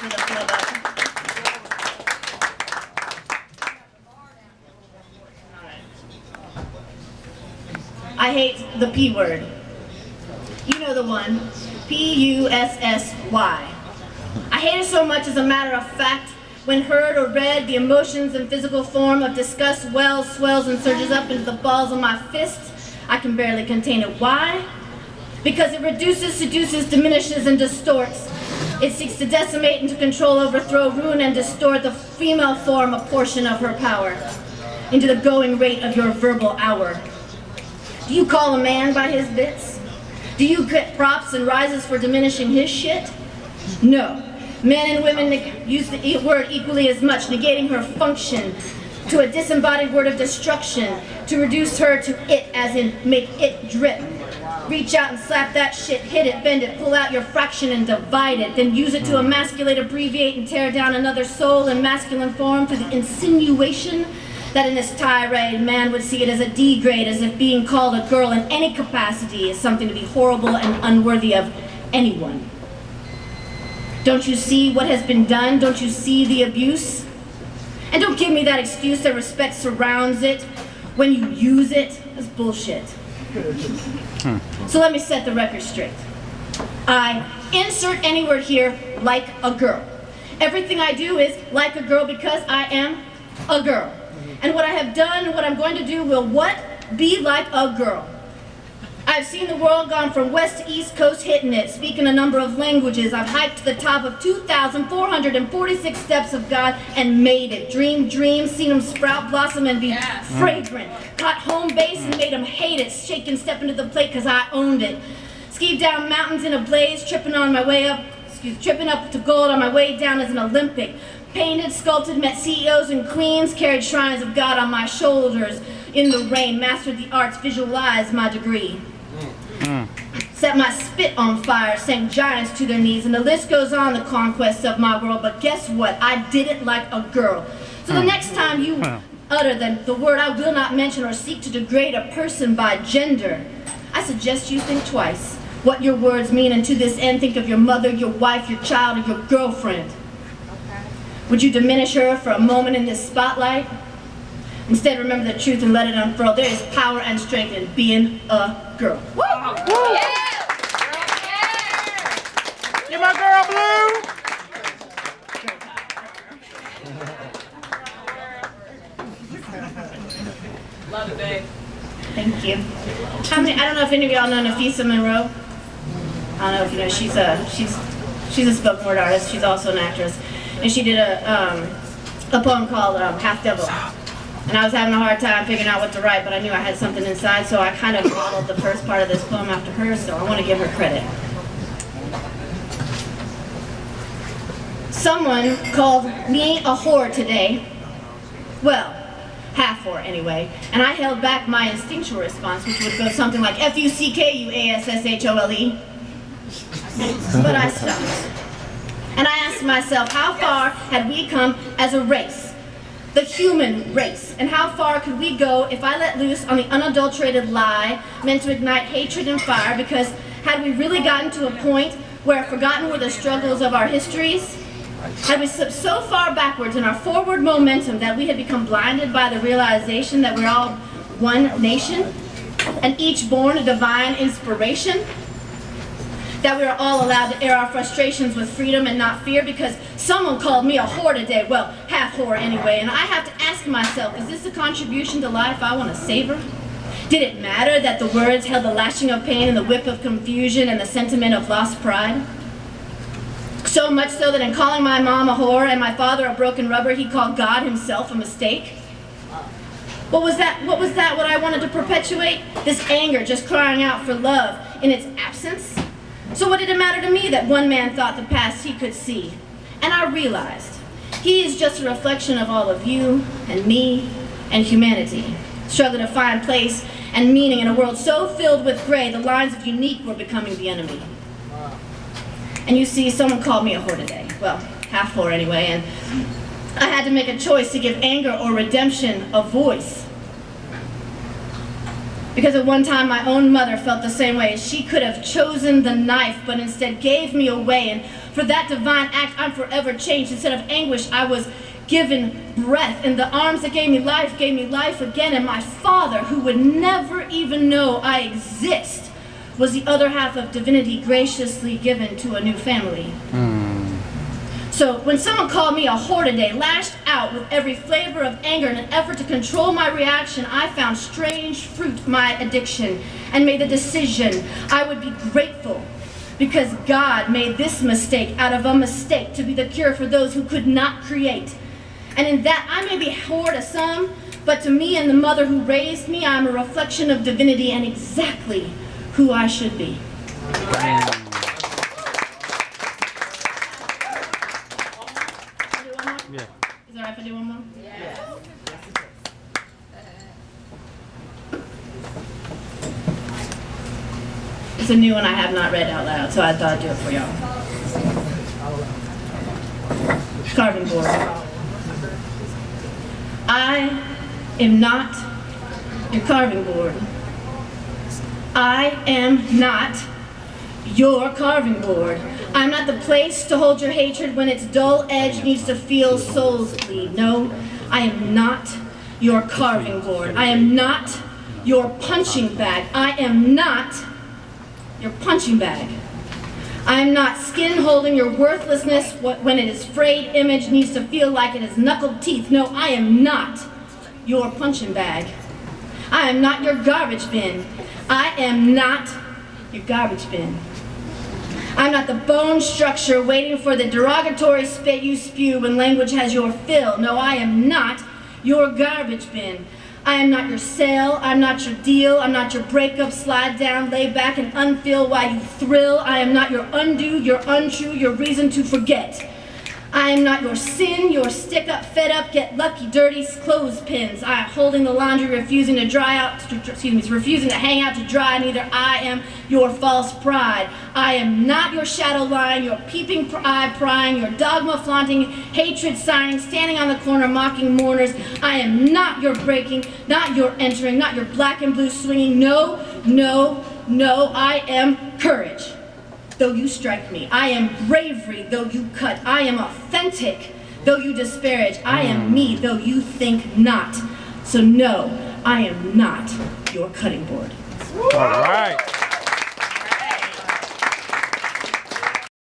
for the club up. I hate the P word. You know the one. P-U-S-S-Y. I hate it so much as a matter of fact, when heard or read, the emotions and physical form of disgust wells, swells, and surges up into the balls of my fists. I can barely contain it. Why? Because it reduces, seduces, diminishes, and distorts. It seeks to decimate and to control, overthrow, ruin, and distort the female form, a portion of her power, into the going rate of your verbal hour. Do you call a man by his bits? Do you get props and rises for diminishing his shit? No. Men and women use the word equally as much, negating her function to a disembodied word of destruction, to reduce her to it, as in make it drip. Reach out and slap that shit, hit it, bend it, pull out your fraction and divide it, then use it to emasculate, abbreviate, and tear down another soul in masculine form through the insinuation that in this tirade man would see it as a degrade, as if being called a girl in any capacity is something to be horrible and unworthy of anyone. Don't you see what has been done? Don't you see the abuse? And don't give me that excuse that respect surrounds it when you use it. That's bullshit. So let me set the record straight. I insert any word here, like a girl. Everything I do is like a girl because I am a girl. And what I have done and what I'm going to do will what? Be like a girl. I've seen the world gone from west to east coast hitting it, speaking a number of languages. I've hiked to the top of 2,446 steps of God and made it. Dreamed dreams, seen them sprout, blossom, and be fragrant. Caught home base and made them hate it. Shake and step into the plate because I owned it. Skied down mountains in a blaze, tripping up to gold on my way down as an Olympic. Painted, sculpted, met CEOs and queens, carried shrines of God on my shoulders. In the rain, mastered the arts, visualized my degree. Set my spit on fire, sank giants to their knees, and the list goes on, the conquest of my world. But guess what? I did it like a girl. So the next time you utter the word I will not mention or seek to degrade a person by gender, I suggest you think twice what your words mean, and to this end think of your mother, your wife, your child, or your girlfriend. Would you diminish her for a moment in this spotlight? Instead, remember the truth and let it unfurl. There is power and strength in being a girl. Woo! Woo! Yeah! You my girl, Blue! Love it, babe. Thank you. I don't know if any of y'all know Nafisa Monroe. I don't know if you know. She's a spoken word artist. She's also an actress, and she did a poem called Half Devil. And I was having a hard time figuring out what to write, but I knew I had something inside, so I kind of modeled the first part of this poem after her, so I want to give her credit. Someone called me a whore today. Well, half whore anyway. And I held back my instinctual response, which would go something like F-U-C-K-U-A-S-S-H-O-L-E. But I stopped. And I asked myself, how far had we come as a race? The human race, and how far could we go if I let loose on the unadulterated lie meant to ignite hatred and fire? Because had we really gotten to a point where forgotten were the struggles of our histories? Had we slipped so far backwards in our forward momentum that we had become blinded by the realization that we're all one nation and each born a divine inspiration? That we are all allowed to air our frustrations with freedom and not fear because someone called me a whore today. Well, half whore anyway. And I have to ask myself, is this a contribution to life I want to savor? Did it matter that the words held the lashing of pain and the whip of confusion and the sentiment of lost pride? So much so that in calling my mom a whore and my father a broken rubber, he called God himself a mistake? What was that what I wanted to perpetuate? This anger just crying out for love in its absence? So what did it matter to me that one man thought the past he could see? And I realized he is just a reflection of all of you and me and humanity, struggling to find place and meaning in a world so filled with gray, the lines of unique were becoming the enemy. And you see, someone called me a whore today. Well, half whore anyway, and I had to make a choice to give anger or redemption a voice. Because at one time my own mother felt the same way. She could have chosen the knife, but instead gave me away and For that divine act, I'm forever changed. Instead of anguish, I was given breath. And the arms that gave me life again. And my Father, who would never even know I exist, was the other half of divinity graciously given to a new family. So when someone called me a whore today, lashed out with every flavor of anger in an effort to control my reaction, I found strange fruit my addiction and made the decision I would be grateful because God made this mistake out of a mistake to be the cure for those who could not create. And in that I may be a whore to some, but to me and the mother who raised me, I'm a reflection of divinity and exactly who I should be. Yeah. Is it alright if I do one more? Yes. It's a new one I have not read out loud, so I thought I'd do it for y'all. Carving board. I am not your carving board. I am not your carving board. I'm not the place to hold your hatred when its dull edge needs to feel souls bleed. No, I am not your carving board. I am not your punching bag. I am not your punching bag. I am not skin holding your worthlessness when its frayed image needs to feel like it has knuckled teeth. No, I am not your punching bag. I am not your garbage bin. I am not your garbage bin. I'm not the bone structure waiting for the derogatory spit you spew when language has your fill. No, I am not your garbage bin. I am not your sale, I'm not your deal, I'm not your breakup, slide down, lay back and unfeel while you thrill. I am not your undo, your untrue, your reason to forget. I am not your sin, your stick up, fed up, get lucky, dirty clothespins. I am holding the laundry, refusing to dry out, refusing to hang out to dry. Neither I am your false pride. I am not your shadow lying, your peeping eye prying, your dogma flaunting, hatred signing, standing on the corner mocking mourners. I am not your breaking, not your entering, not your black and blue swinging. No, no, no, I am courage, though you strike me. I am bravery, though you cut. I am authentic, though you disparage. I am me, though you think not. So no, I am not your cutting board. All right.